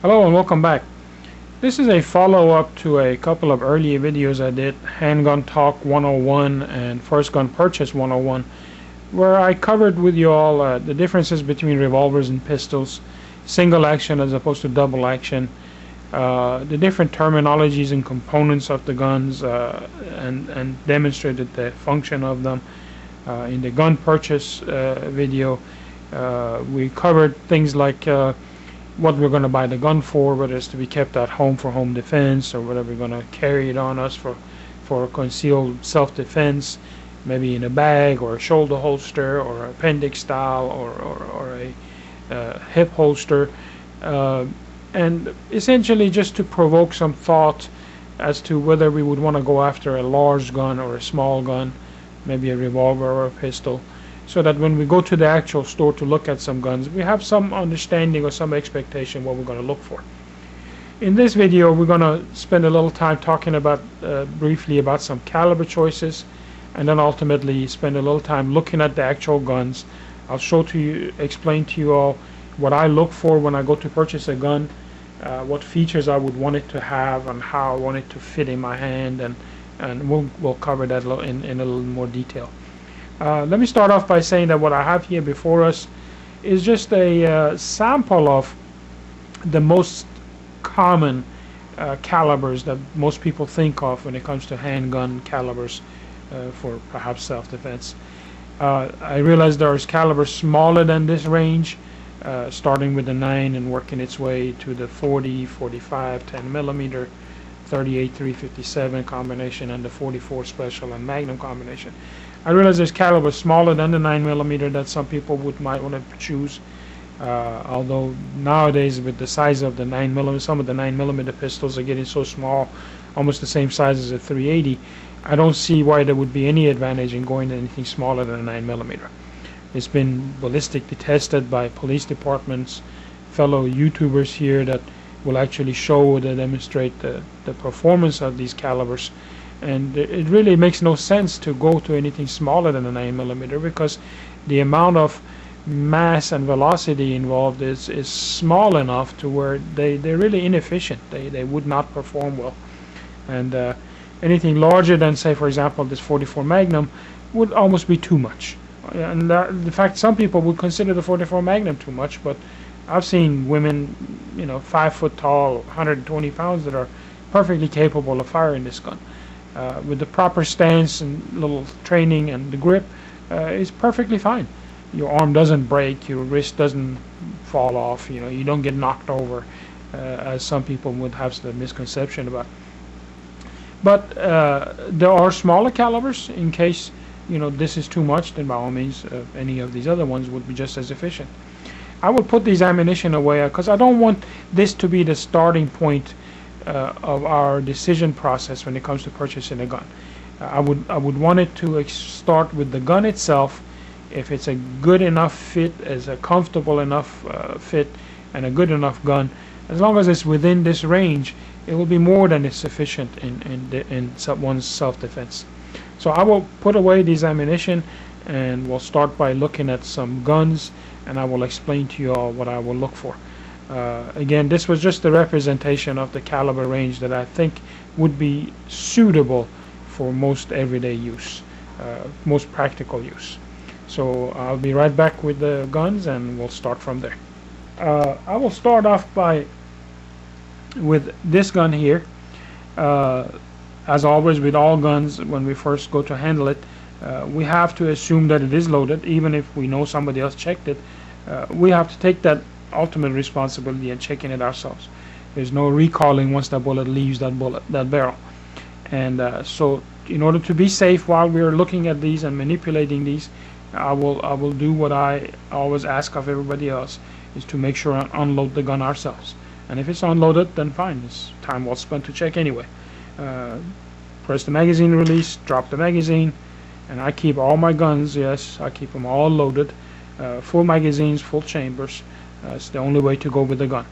Hello and welcome back. This is a follow-up to a couple of earlier videos I did, Handgun Talk 101 and First Gun Purchase 101, where I covered with you all the differences between revolvers and pistols, single action as opposed to double action, the different terminologies and components of the guns, and demonstrated the function of them. In the gun purchase video, we covered things like what we're going to buy the gun for, whether it's to be kept at home for home defense or whether we're going to carry it on us for concealed self-defense, maybe in a bag or a shoulder holster or appendix style or a hip holster, and essentially just to provoke some thought as to whether we would want to go after a large gun or a small gun, maybe a revolver or a pistol, so that when we go to the actual store to look at some guns, we have some understanding or some expectation what we're going to look for. In this video, we're going to spend a little time talking about briefly about some caliber choices, and then ultimately spend a little time looking at the actual guns. I'll explain to you all what I look for when I go to purchase a gun, what features I would want it to have, and how I want it to fit in my hand, and we'll cover that in a little more detail. Let me start off by saying that what I have here before us is just a sample of the most common calibers that most people think of when it comes to handgun calibers for perhaps self-defense. I realize there's calibers smaller than this range, starting with the 9 and working its way to the 40, 45, 10 millimeter, 38, 357 combination, and the 44 special and magnum combination. I realize there's calibers smaller than the 9mm that some people might want to choose, although nowadays with the size of the 9mm, some of the 9mm pistols are getting so small, almost the same size as a 380. I don't see why there would be any advantage in going to anything smaller than a 9mm. It's been ballistically tested by police departments, fellow YouTubers here that will actually show and demonstrate the performance of these calibers. And it really makes no sense to go to anything smaller than a 9mm because the amount of mass and velocity involved is small enough to where they're really inefficient. They would not perform well. And anything larger than, say, for example, this 44 Magnum would almost be too much. And in fact, some people would consider the 44 Magnum too much, but I've seen women, 5 foot tall, 120 pounds that are perfectly capable of firing this gun. With the proper stance and little training and the grip, is perfectly fine. Your arm doesn't break, your wrist doesn't fall off, you don't get knocked over, as some people would have the misconception about. But there are smaller calibers in case this is too much. Then by all means, any of these other ones would be just as efficient. I would put these ammunition away because I don't want this to be the starting point of our decision process when it comes to purchasing a gun. I would want it to start with the gun itself. If it's a good enough fit, as a comfortable enough fit, and a good enough gun, as long as it's within this range, it will be more than sufficient in one's self-defense. So I will put away these ammunition, and we'll start by looking at some guns, and I will explain to you all what I will look for. Again, this was just a representation of the caliber range that I think would be suitable for most everyday use, most practical use. So I'll be right back with the guns and we'll start from there. I will start off with this gun here. As always with all guns, when we first go to handle it, we have to assume that it is loaded. Even if we know somebody else checked it, we have to take that ultimate responsibility and checking it ourselves. There's no recalling once that bullet leaves that barrel. And so in order to be safe while we're looking at these and manipulating these, I will do what I always ask of everybody else, is to make sure and unload the gun ourselves. And if it's unloaded, then fine, it's time well spent to check anyway. Press the magazine release, drop the magazine, and I keep all my guns, yes, I keep them all loaded, full magazines, full chambers. It's the only way to go with the gun.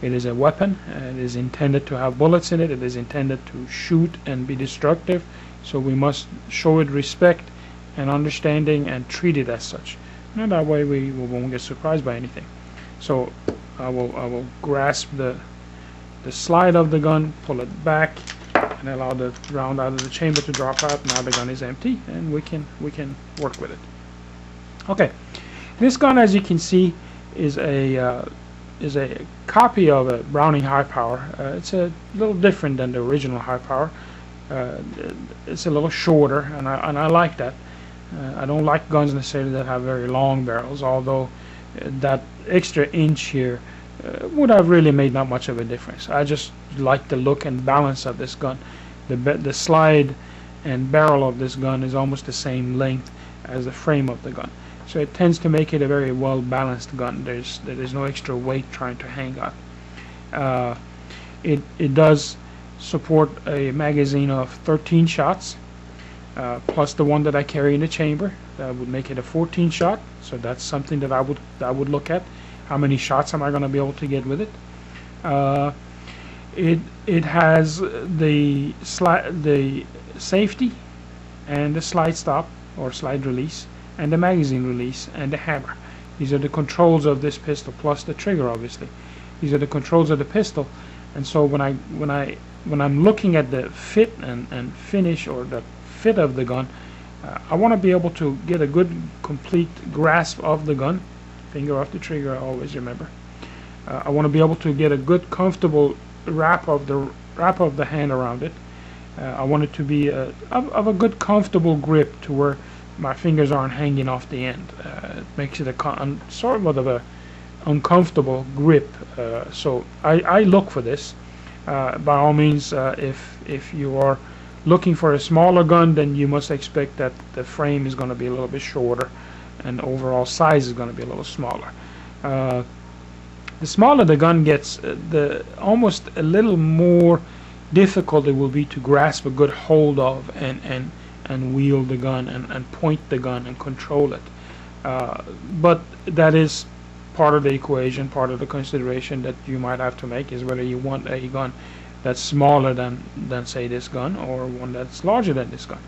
It is a weapon, it is intended to have bullets in it, it is intended to shoot and be destructive, so we must show it respect and understanding and treat it as such. And that way we won't get surprised by anything. So I will grasp the the slide of the gun, pull it back, and allow the round out of the chamber to drop out. Now the gun is empty, and we can work with it. Okay, this gun, as you can see, is a copy of a Browning high power. It's a little different than the original high power. It's a little shorter, and I like that. I don't like guns necessarily that have very long barrels, although that extra inch here would have really made not much of a difference. I just like the look and balance of this gun. The slide and barrel of this gun is almost the same length as the frame of the gun, so it tends to make it a very well balanced gun. There's no extra weight trying to hang on. It does support a magazine of 13 shots, plus the one that I carry in the chamber. That would make it a 14 shot. So that's something that I would look at. How many shots am I going to be able to get with it? It has the safety and the slide stop or slide release, and the magazine release, and the hammer. These are the controls of this pistol, plus the trigger, obviously. These are the controls of the pistol. And so when I'm looking at the fit and finish, or the fit of the gun, I want to be able to get a good complete grasp of the gun. Finger off the trigger, I always remember. I want to be able to get a good comfortable wrap of the hand around it. I want it to be of a good comfortable grip, to where my fingers aren't hanging off the end. It makes it a sort of a uncomfortable grip. So I look for this. By all means, if you are looking for a smaller gun, then you must expect that the frame is going to be a little bit shorter, and overall size is going to be a little smaller. The smaller the gun gets, the almost a little more difficult it will be to grasp a good hold of and wield the gun and point the gun and control it. But that is part of the equation, part of the consideration that you might have to make, is whether you want a gun that's smaller than say this gun, or one that's larger than this gun.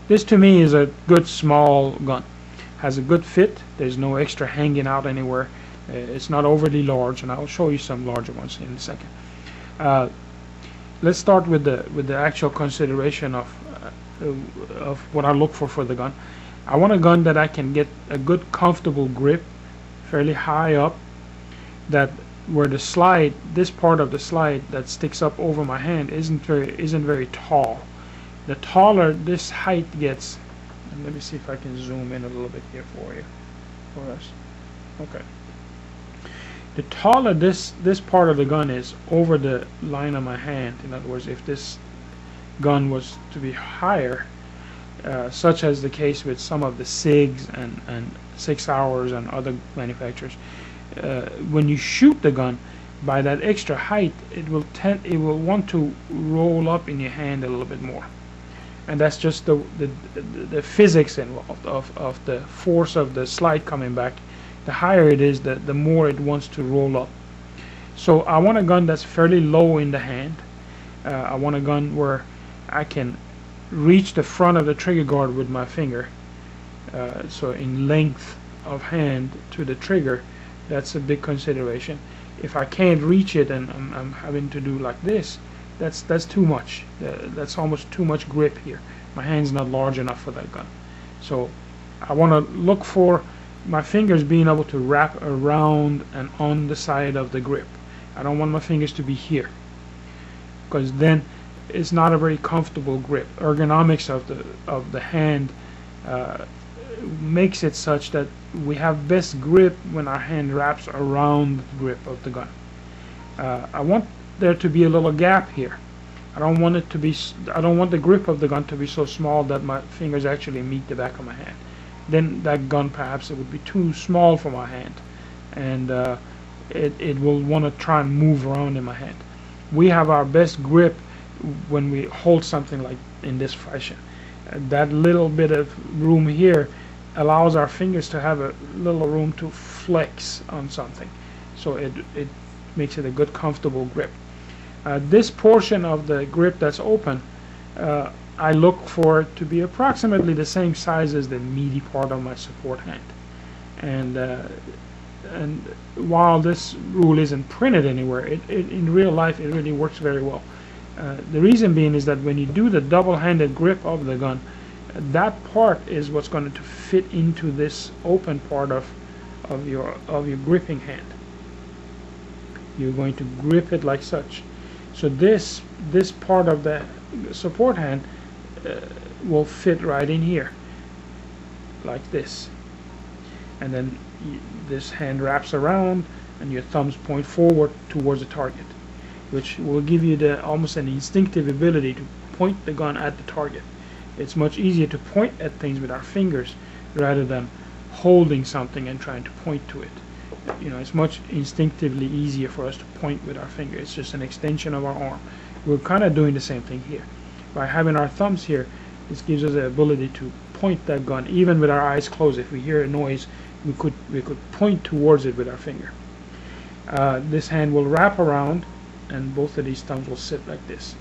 This to me is a good small gun. Has a good fit. There's no extra hanging out anywhere. It's not overly large, and I'll show you some larger ones in a second. Let's start with the actual consideration of what I look for the gun. I want a gun that I can get a good comfortable grip, fairly high up, that where the slide, this part of the slide that sticks up over my hand, isn't very tall. The taller this height gets, and let me see if I can zoom in a little bit here for us. Okay. The taller this part of the gun is over the line of my hand, in other words, if this gun was to be higher, such as the case with some of the SIGs and 6 Hours and other manufacturers, when you shoot the gun, by that extra height, it will want to roll up in your hand a little bit more, and that's just the physics involved of the force of the slide coming back. The higher it is, the more it wants to roll up. So I want a gun that's fairly low in the hand. I want a gun where I can reach the front of the trigger guard with my finger. So in length of hand to the trigger, that's a big consideration. If I can't reach it and I'm having to do like this, that's too much. That's almost too much grip here. My hand's not large enough for that gun. So I want to look for my fingers being able to wrap around and on the side of the grip. I don't want my fingers to be here, because then it's not a very comfortable grip. Ergonomics of the hand makes it such that we have best grip when our hand wraps around the grip of the gun. I want there to be a little gap here. I don't want the grip of the gun to be so small that my fingers actually meet the back of my hand. Then that gun, perhaps it would be too small for my hand, and it will want to try and move around in my hand. We have our best grip when we hold something like in this fashion. That little bit of room here allows our fingers to have a little room to flex on something, so it makes it a good comfortable grip. This portion of the grip that's open, I look for it to be approximately the same size as the meaty part of my support hand, and and while this rule isn't printed anywhere, in real life it really works very well. The reason being is that when you do the double-handed grip of the gun, that part is what's going to fit into this open part of your gripping hand. You're going to grip it like such. So this part of the support hand will fit right in here, like this. And then this hand wraps around, and your thumbs point forward towards the target, which will give you almost an instinctive ability to point the gun at the target. It's much easier to point at things with our fingers rather than holding something and trying to point to it. It's much instinctively easier for us to point with our finger. It's just an extension of our arm. We're kind of doing the same thing here. By having our thumbs here, this gives us the ability to point that gun even with our eyes closed. If we hear a noise, we could point towards it with our finger. This hand will wrap around, and both of these thumbs will sit like this.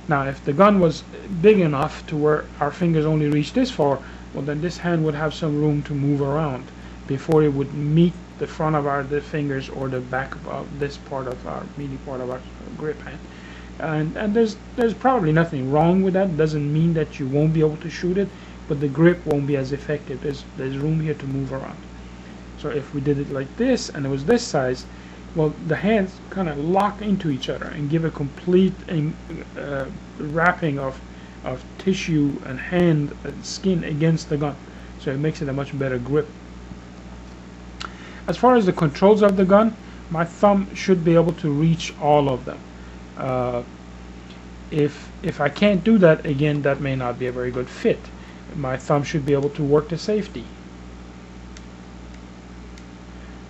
Now, if the gun was big enough to where our fingers only reach this far, well, then this hand would have some room to move around before it would meet the front of the fingers or the back of this part of our meaty part of our grip hand. And there's probably nothing wrong with that. It doesn't mean that you won't be able to shoot it, but the grip won't be as effective. There's room here to move around. So if we did it like this and it was this size, well, the hands kind of lock into each other and give a complete wrapping of tissue and hand and skin against the gun. So it makes it a much better grip. As far as the controls of the gun, my thumb should be able to reach all of them. If I can't do that, again, that may not be a very good fit. My thumb should be able to work the safety.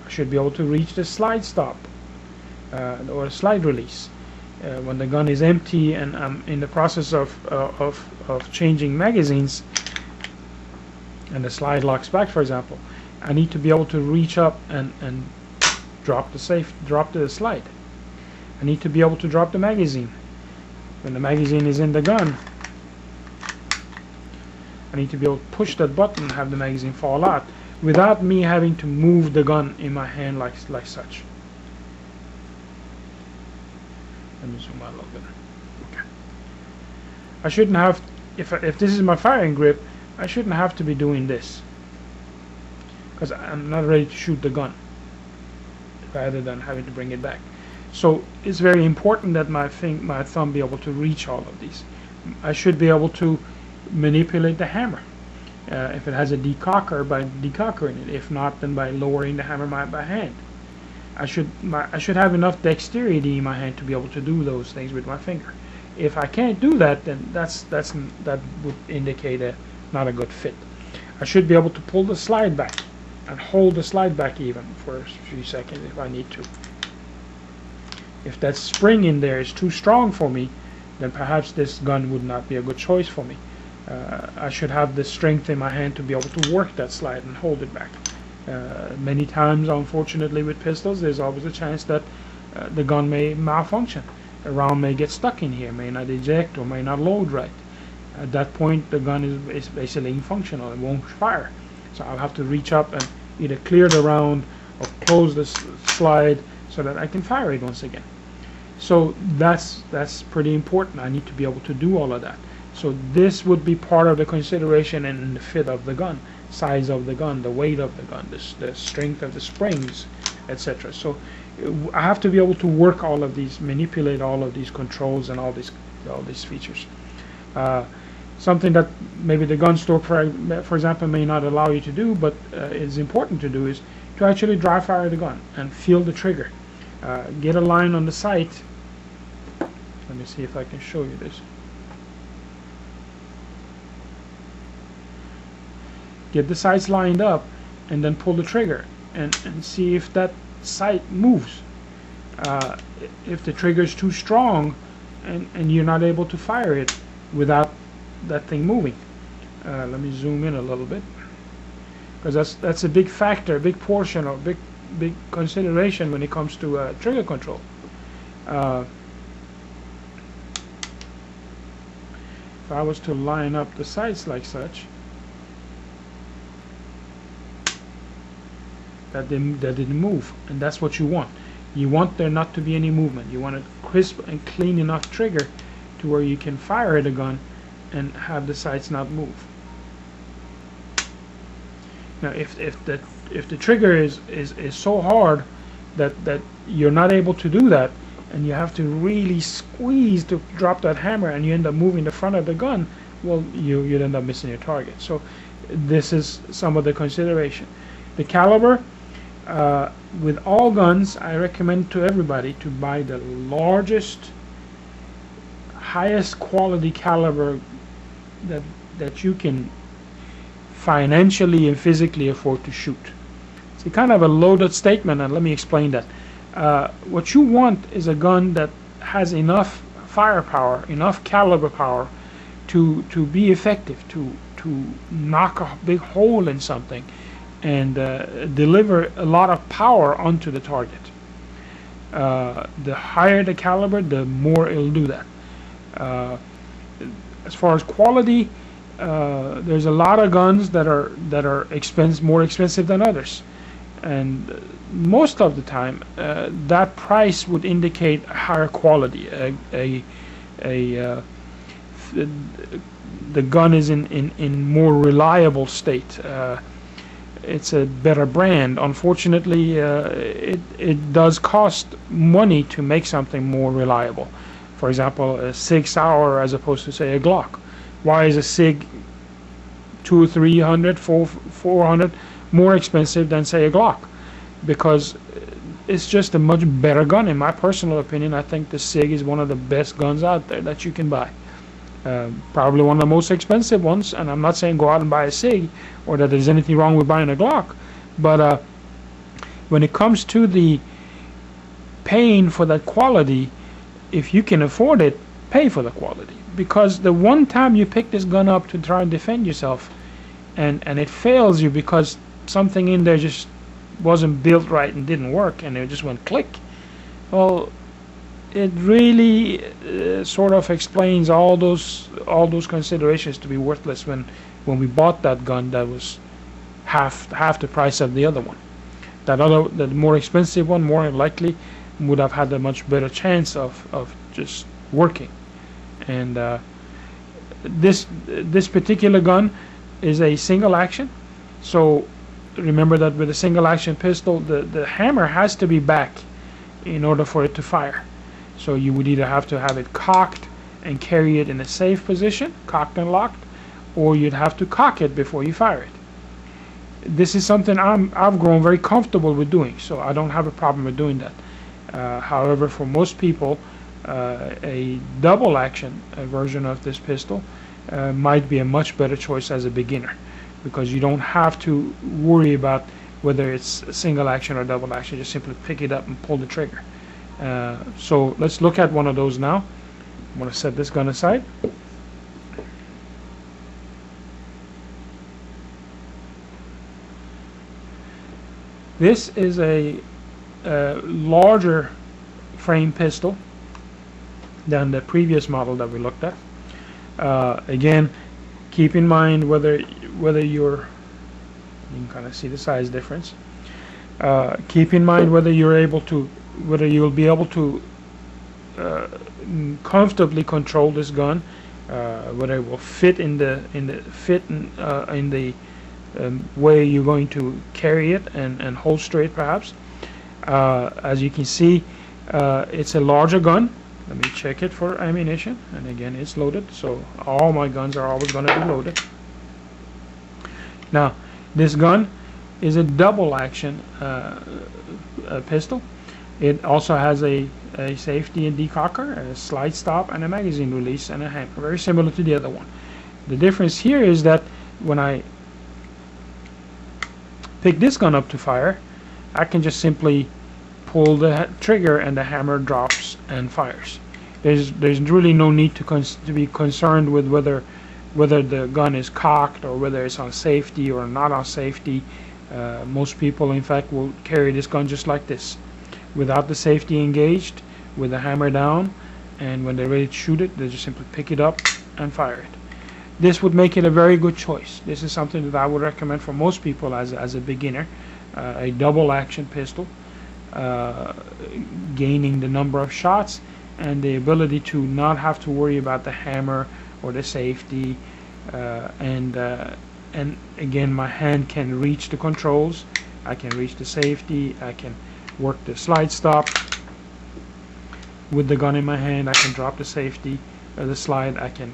I should be able to reach the slide stop or slide release. When the gun is empty and I'm in the process of changing magazines and the slide locks back, for example, I need to be able to reach up and drop the slide. I need to be able to drop the magazine. When the magazine is in the gun, I need to be able to push that button and have the magazine fall out without me having to move the gun in my hand like such. Let me zoom out a little bit. Okay. I shouldn't have, if this is my firing grip, I shouldn't have to be doing this, because I'm not ready to shoot the gun, rather than having to bring it back. So it's very important that my thumb be able to reach all of these. I should be able to manipulate the hammer. If it has a decocker, by decockering it. If not, then by lowering the hammer by hand. I should have enough dexterity in my hand to be able to do those things with my finger. If I can't do that, then that would indicate not a good fit. I should be able to pull the slide back and hold the slide back even for a few seconds if I need to. If that spring in there is too strong for me, then perhaps this gun would not be a good choice for me. I should have the strength in my hand to be able to work that slide and hold it back. Many times, unfortunately, with pistols, there's always a chance that the gun may malfunction. A round may get stuck in here, may not eject, or may not load right. At that point, the gun is basically functional. It won't fire. So I'll have to reach up and either clear the round or close the slide so that I can fire it once again. So that's pretty important. I need to be able to do all of that. So this would be part of the consideration in the fit of the gun, size of the gun, the weight of the gun, the strength of the springs, etc. So I have to be able to work all of these, manipulate all of these controls and all these features. Something that maybe the gun store, for example, may not allow you to do, but is important to do, is to actually dry fire the gun and feel the trigger. Get a line on the sight. Let me see if I can show you this. Get the sights lined up and then pull the trigger and see if that sight moves. If the trigger is too strong and you're not able to fire it without that thing moving. Let me zoom in a little bit, because that's a big factor, a big portion, or big consideration when it comes to trigger control. If I was to line up the sights like such, that didn't move, and that's what you want. You want there not to be any movement. You want a crisp and clean enough trigger to where you can fire the gun and have the sights not move. Now, if the trigger is so hard that you're not able to do that, and you have to really squeeze to drop that hammer, and you end up moving the front of the gun, well, you'd end up missing your target. So this is some of the consideration. The caliber, with all guns, I recommend to everybody to buy the largest, highest quality caliber that you can financially and physically afford to shoot. It's kind of a loaded statement, and let me explain that. What you want is a gun that has enough firepower, enough caliber power to be effective, to knock a big hole in something and deliver a lot of power onto the target. The higher the caliber, the more it'll do that. As far as quality, there's a lot of guns that are more expensive than others, and most of the time that price would indicate higher quality. The gun is in more reliable state. It's a better brand. Unfortunately, it does cost money to make something more reliable. For example, a SIG Sauer as opposed to, say, a Glock. Why is a SIG 200, 300, 400 more expensive than, say, a Glock? Because it's just a much better gun. In my personal opinion, I think the SIG is one of the best guns out there that you can buy. Probably one of the most expensive ones, and I'm not saying go out and buy a SIG or that there's anything wrong with buying a Glock, but when it comes to the paying for that quality, if you can afford it, pay for the quality. Because the one time you pick this gun up to try and defend yourself, and it fails you because something in there just wasn't built right and didn't work, and it just went click, well, it really sort of explains all those considerations to be worthless when we bought that gun that was half the price of the other one. The more expensive one, more likely would have had a much better chance of just working. And this particular gun is a single action, so remember that with a single action pistol, the hammer has to be back in order for it to fire. So you would either have to have it cocked and carry it in a safe position, cocked and locked, or you'd have to cock it before you fire it. This is something I've grown very comfortable with doing, so I don't have a problem with doing that. However, for most people, a double action version of this pistol might be a much better choice as a beginner, because you don't have to worry about whether it's a single action or double action. Just simply pick it up and pull the trigger. So let's look at one of those now. I'm going to set this gun aside. This is a larger frame pistol than the previous model that we looked at. Again, keep in mind whether you can kind of see the size difference. Keep in mind whether you'll be able to comfortably control this gun, whether it will fit in the way you're going to carry it and holster it, perhaps. As you can see, it's a larger gun. Let me check it for ammunition, and again, it's loaded, so all my guns are always going to be loaded. Now, this gun is a double action pistol. It also has a safety and decocker, a slide stop, and a magazine release, and a hammer, very similar to the other one. The difference here is that when I pick this gun up to fire, I can just simply pull the trigger and the hammer drops and fires. There's really no need to be concerned with whether the gun is cocked or whether it's on safety or not on safety. Most people, in fact, will carry this gun just like this, without the safety engaged, with the hammer down, and when they're ready to shoot it, they just simply pick it up and fire it. This would make it a very good choice. This is something that I would recommend for most people as a beginner. a double action pistol, gaining the number of shots and the ability to not have to worry about the hammer or the safety, and again, my hand can reach the controls. I can reach the safety. I can work the slide stop with the gun in my hand. I can drop the safety or the slide. I can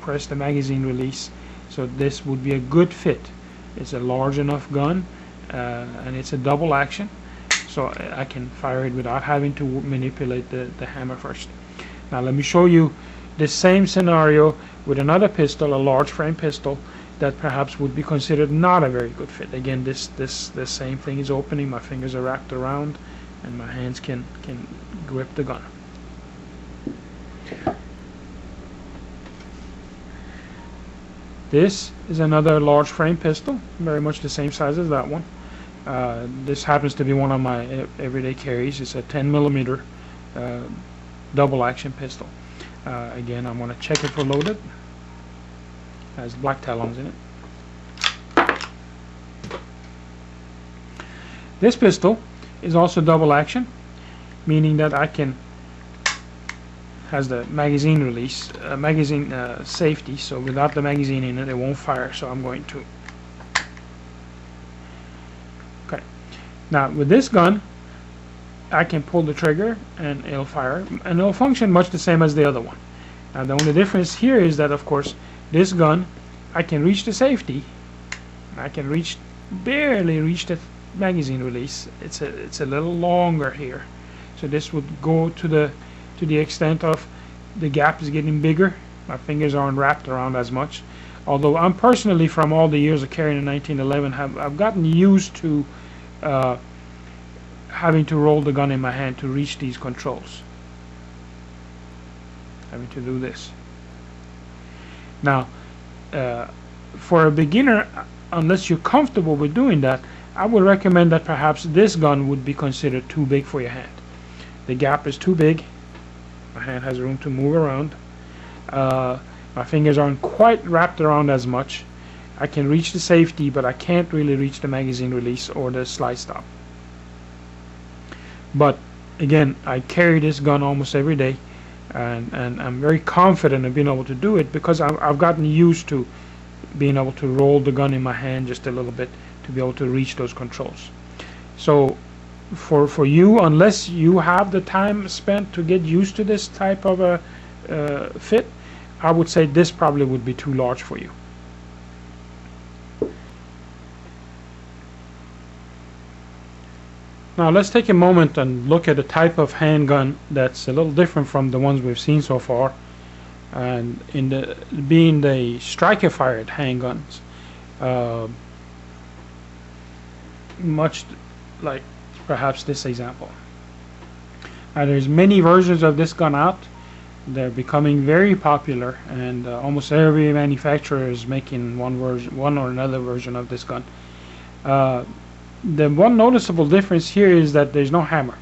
press the magazine release. So this would be a good fit. It's a large enough gun, and it's a double action, so I can fire it without having to manipulate the hammer first. Now let me show you the same scenario with another pistol, a large frame pistol, that perhaps would be considered not a very good fit. Again, this same thing is opening. My fingers are wrapped around, and my hands can grip the gun. This is another large frame pistol, very much the same size as that one. This happens to be one of my everyday carries. It's a 10mm double action pistol. Again, I'm going to check it for loaded. Has black talons in it. This pistol is also double action, meaning that I can has the magazine release, magazine safety, so without the magazine in it, it won't fire. So I'm going to. Okay. Now with this gun, I can pull the trigger and it'll fire, and it'll function much the same as the other one. Now the only difference here is that, of course, this gun, I can reach the safety. I can barely reach the magazine release. It's a little longer here, so this would go to the extent of the gap is getting bigger. My fingers aren't wrapped around as much. Although I'm personally, from all the years of carrying a 1911, I've gotten used to having to roll the gun in my hand to reach these controls. Having to do this. Now, for a beginner, unless you're comfortable with doing that, I would recommend that perhaps this gun would be considered too big for your hand. The gap is too big. My hand has room to move around. My fingers aren't quite wrapped around as much. I can reach the safety, but I can't really reach the magazine release or the slide stop. But again, I carry this gun almost every day, and I'm very confident in being able to do it because I've gotten used to being able to roll the gun in my hand just a little bit to be able to reach those controls. So for you, unless you have the time spent to get used to this type of a fit, I would say this probably would be too large for you. Now let's take a moment and look at a type of handgun that's a little different from the ones we've seen so far, and being the striker fired handguns, much like perhaps this example. Now there's many versions of this gun out. They're becoming very popular, and almost every manufacturer is making one or another version of this gun. The one noticeable difference here is that there's no hammer,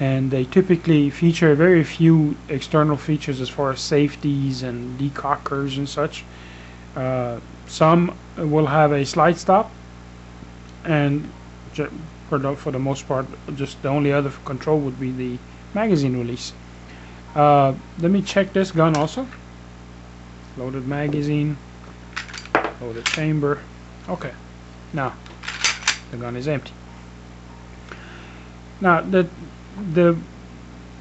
and they typically feature very few external features as far as safeties and decockers and such. Some will have a slide stop, and for the most part, just the only other control would be the magazine release. Let me check this gun also. Loaded magazine, loaded chamber. Okay, now the gun is empty. Now the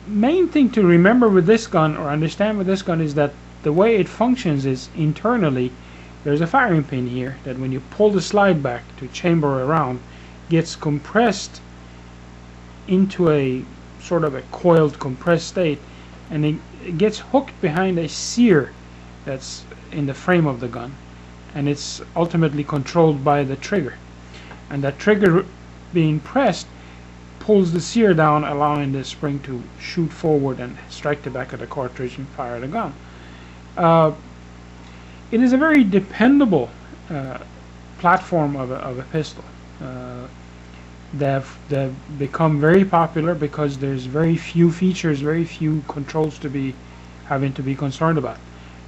main thing to remember with this gun, or understand with this gun, is that the way it functions is internally there's a firing pin here that when you pull the slide back to chamber around, gets compressed into a sort of a coiled, compressed state, and it gets hooked behind a sear that's in the frame of the gun, and it's ultimately controlled by the trigger, and that trigger being pressed pulls the sear down, allowing the spring to shoot forward and strike the back of the cartridge and fire the gun. It is a very dependable platform of a pistol. They've become very popular because there's very few features, very few controls to be having to be concerned about.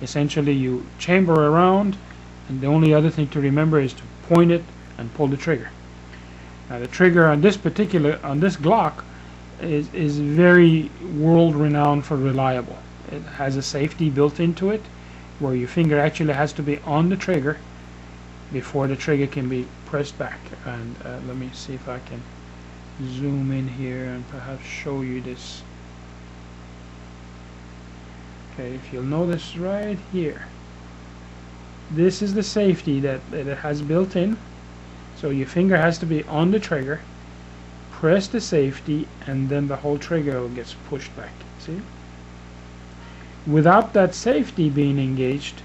Essentially, you chamber around, and the only other thing to remember is to point it and pull the trigger. Now the trigger on this Glock is very world renowned for reliable. It has a safety built into it where your finger actually has to be on the trigger before the trigger can be pressed back. And let me see if I can zoom in here and perhaps show you this. Okay, if you'll notice right here, this is the safety that it has built in. So your finger has to be on the trigger, press the safety, and then the whole trigger gets pushed back. See? Without that safety being engaged,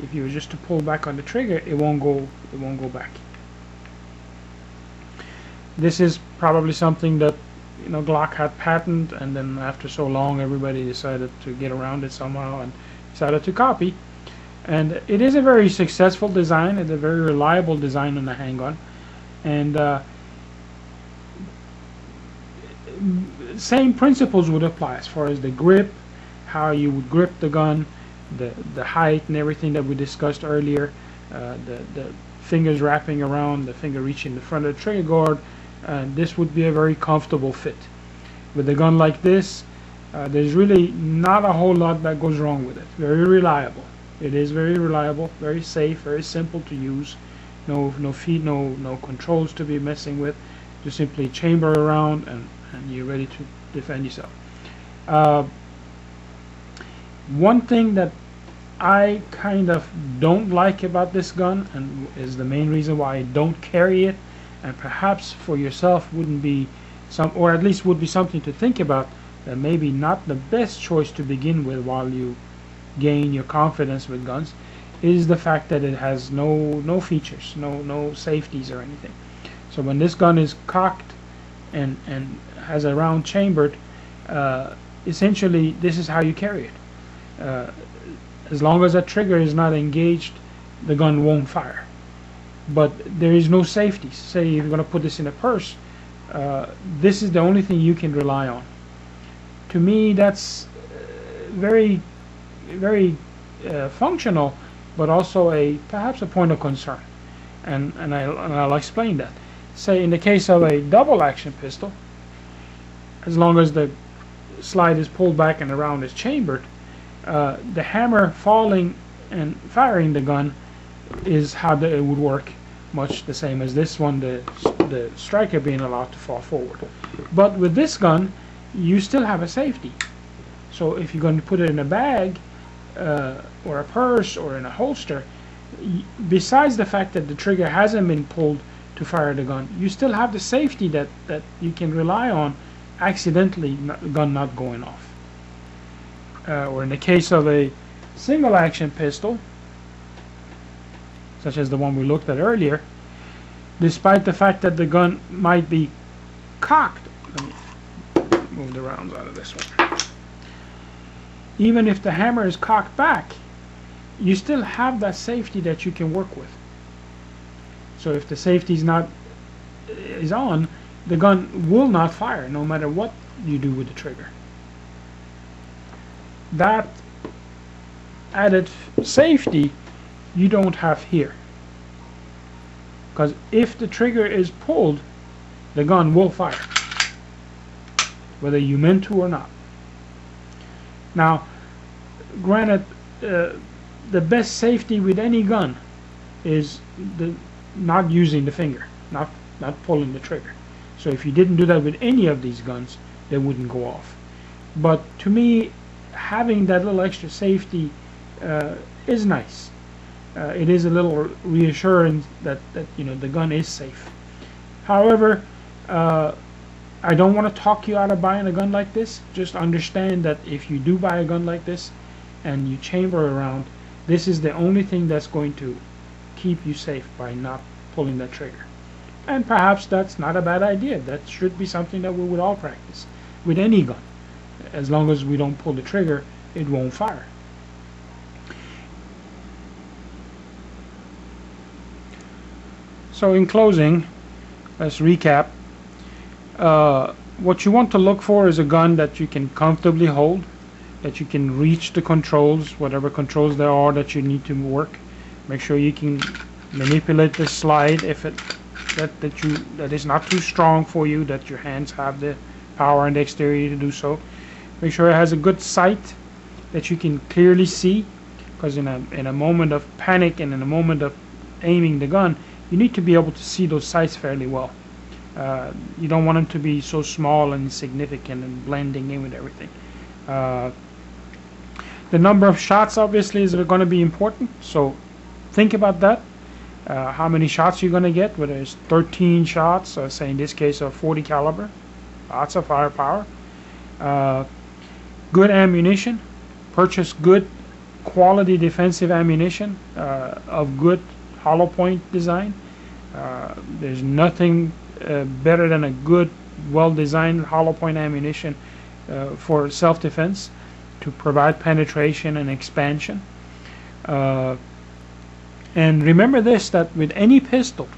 if you were just to pull back on the trigger, it won't go back. This is probably something that Glock had patented, and then after so long everybody decided to get around it somehow and decided to copy. And it is a very successful design. It's a very reliable design on the handgun, and same principles would apply as far as the grip, how you would grip the gun, the height and everything that we discussed earlier, the fingers wrapping around, the finger reaching the front of the trigger guard. This would be a very comfortable fit. With a gun like this, there's really not a whole lot that goes wrong with it. Very reliable. It is very reliable, very safe, very simple to use. No feet, no controls to be messing with. Just simply chamber around and you're ready to defend yourself. One thing that I kind of don't like about this gun, and is the main reason why I don't carry it, and perhaps for yourself wouldn't be or at least would be something to think about, that maybe not the best choice to begin with while you gain your confidence with guns, is the fact that it has no features, no safeties or anything. So when this gun is cocked and has a round chambered, essentially this is how you carry it. As long as that trigger is not engaged, the gun won't fire. But there is no safeties. Say you're going to put this in a purse, this is the only thing you can rely on. To me, that's very functional, but also perhaps a point of concern, and I'll explain that. Say in the case of a double action pistol, as long as the slide is pulled back and the round is chambered, the hammer falling and firing the gun is how it would work, much the same as this one, the striker being allowed to fall forward. But with this gun, you still have a safety. So if you're going to put it in a bag or a purse or in a holster, besides the fact that the trigger hasn't been pulled to fire the gun, you still have the safety that you can rely on, accidentally the gun not going off. Or in the case of a single action pistol, such as the one we looked at earlier, despite the fact that the gun might be cocked, let me move the rounds out of this one. Even if the hammer is cocked back, you still have that safety that you can work with. So if the safety is on, the gun will not fire no matter what you do with the trigger. That added safety you don't have here, because if the trigger is pulled, the gun will fire, whether you meant to or not. Now, granted, the best safety with any gun is not using the finger, not pulling the trigger. So if you didn't do that with any of these guns, they wouldn't go off. But to me, having that little extra safety is nice. It is a little reassurance that the gun is safe. However, I don't want to talk you out of buying a gun like this. Just understand that if you do buy a gun like this and you chamber around, this is the only thing that's going to keep you safe by not pulling that trigger. And perhaps that's not a bad idea. That should be something that we would all practice with any gun. As long as we don't pull the trigger, it won't fire. So in closing, let's recap. What you want to look for is a gun that you can comfortably hold, that you can reach the controls, whatever controls there are that you need to work. Make sure you can manipulate the slide if it that is not too strong for you, that your hands have the power and dexterity to do so. Make sure it has a good sight that you can clearly see, because in a moment of panic and in a moment of aiming the gun, you need to be able to see those sights fairly well. You don't want them to be so small and insignificant and blending in with everything. The number of shots obviously is going to be important, so think about that. How many shots you're going to get, whether it's 13 shots, say in this case a 40 caliber, lots of firepower. Good ammunition. Purchase good quality defensive ammunition of good hollow point design. There's nothing better than a good, well-designed hollow point ammunition for self-defense to provide penetration and expansion. And remember this, that with any pistol,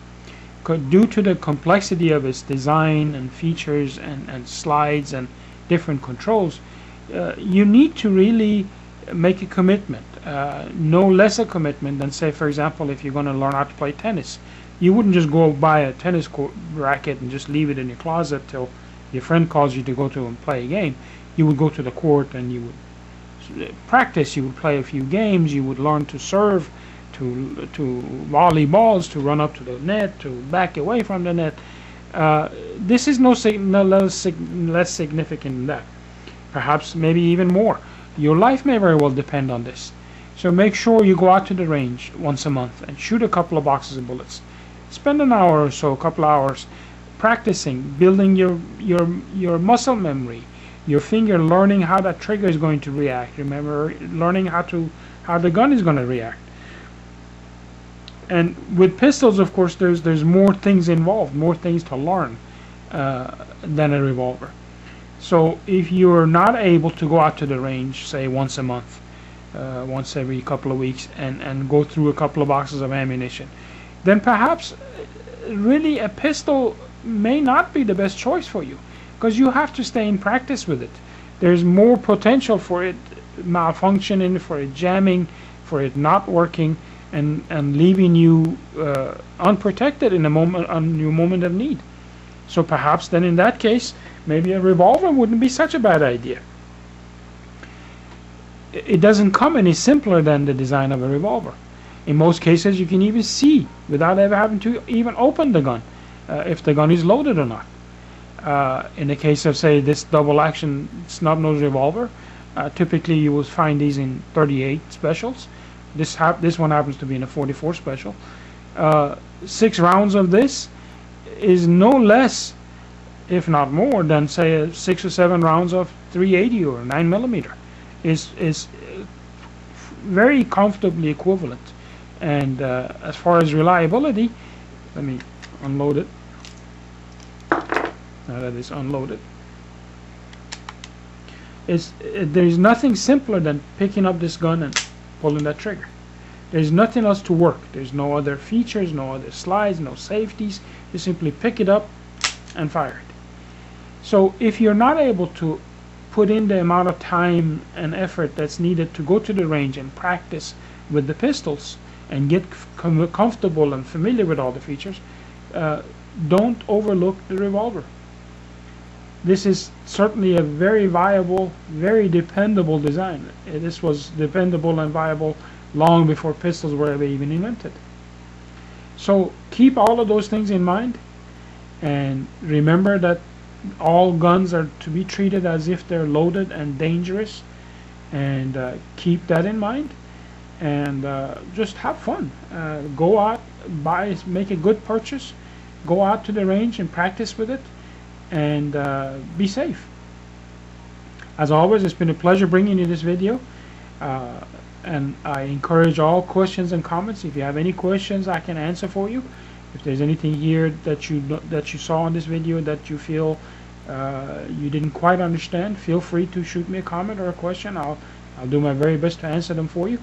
due to the complexity of its design and features and slides and different controls, you need to really make a commitment. No less a commitment than, say, for example, if you're going to learn how to play tennis. You wouldn't just go buy a tennis racket and just leave it in your closet till your friend calls you to go to and play a game. You would go to the court and you would practice. You would play a few games. You would learn to serve, to volley balls, to run up to the net, to back away from the net. This is no less significant than that. Perhaps maybe even more. Your life may very well depend on this. So make sure you go out to the range once a month and shoot a couple of boxes of bullets. Spend an hour or so, a couple hours, practicing, building your muscle memory, your finger, learning how that trigger is going to react. Remember, learning how the gun is going to react. And with pistols, of course, there's more things involved, more things to learn than a revolver. So if you're not able to go out to the range, say once a month, once every couple of weeks, and go through a couple of boxes of ammunition, then perhaps really a pistol may not be the best choice for you, because you have to stay in practice with it. There's more potential for it malfunctioning, for it jamming, for it not working, and leaving you unprotected in on your moment of need. So perhaps then in that case, maybe a revolver wouldn't be such a bad idea. It doesn't come any simpler than the design of a revolver. In most cases, you can even see without ever having to even open the gun if the gun is loaded or not. In the case of, say, this double action snub-nose revolver, typically you will find these in 38 specials. This one happens to be in a 44 special. 6 rounds of this is no less, if not more, than, say, 6 or 7 rounds of 380 or 9mm. Is very comfortably equivalent. And as far as reliability, let me unload it. Now that it's unloaded, there's nothing simpler than picking up this gun and pulling that trigger. There's nothing else to work. There's no other features, no other slides, no safeties. You simply pick it up and fire it. So if you're not able to put in the amount of time and effort that's needed to go to the range and practice with the pistols and get comfortable and familiar with all the features, don't overlook the revolver. This is certainly a very viable, very dependable design. This was dependable and viable long before pistols were ever even invented. So keep all of those things in mind, and remember that all guns are to be treated as if they're loaded and dangerous, and keep that in mind, and just have fun. Go out, make a good purchase, go out to the range and practice with it, and be safe. As always, it's been a pleasure bringing you this video, and I encourage all questions and comments. If you have any questions, I can answer for you. If there's anything here that you saw in this video that you feel you didn't quite understand, feel free to shoot me a comment or a question. I'll do my very best to answer them for you.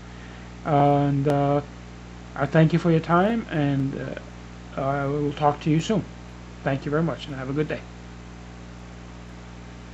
And I thank you for your time, and I will talk to you soon. Thank you very much, and have a good day.